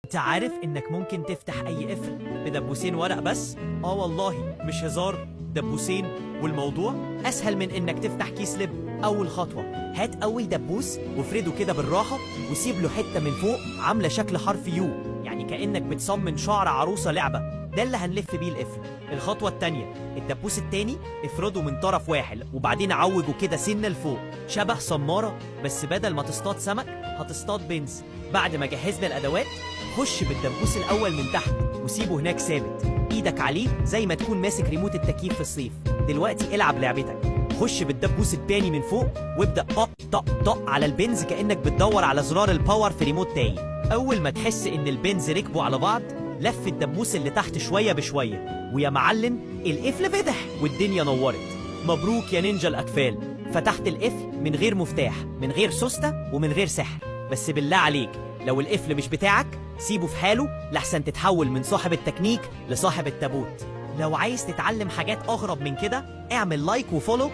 انت عارف انك ممكن تفتح اي قفل بدبوسين ورق بس؟ والله مش هزار، دبوسين والموضوع اسهل من انك تفتح كيس لب. اول خطوة، هات اول دبوس وافرده كده بالراحة وسيب له حتة من فوق عاملة شكل حرف يو، يعني كأنك بتصمم شعر عروسة لعبة. ده اللي هنلف بيه القفل. الخطوة التانية، الدبوس التاني افرده من طرف واحد وبعدين عوجه كده سنة لفوق شبه صمارة، بس بدل ما تصطاد سمك هتصطاد بنز. بعد ما جهزنا الادوات، خش بالدبوس الاول من تحت وسيبه هناك ثابت، ايدك عليه زي ما تكون ماسك ريموت التكييف في الصيف. دلوقتي العب لعبتك، خش بالدبوس التاني من فوق وابدا طق طق طق على البنز كانك بتدور على زرار الباور في ريموت تاني. اول ما تحس ان البنز ركبوا على بعض، لف الدبوس اللي تحت شويه بشويه، ويا معلم القفل فتح والدنيا نورت. مبروك يا نينجا الاكفال، فتحت القفل من غير مفتاح، من غير سوسته ومن غير سحر. بس بالله عليك، لو القفل مش بتاعك سيبه في حاله لحسن تتحول من صاحب التكنيك لصاحب التابوت. لو عايز تتعلم حاجات اغرب من كده، اعمل لايك وفولو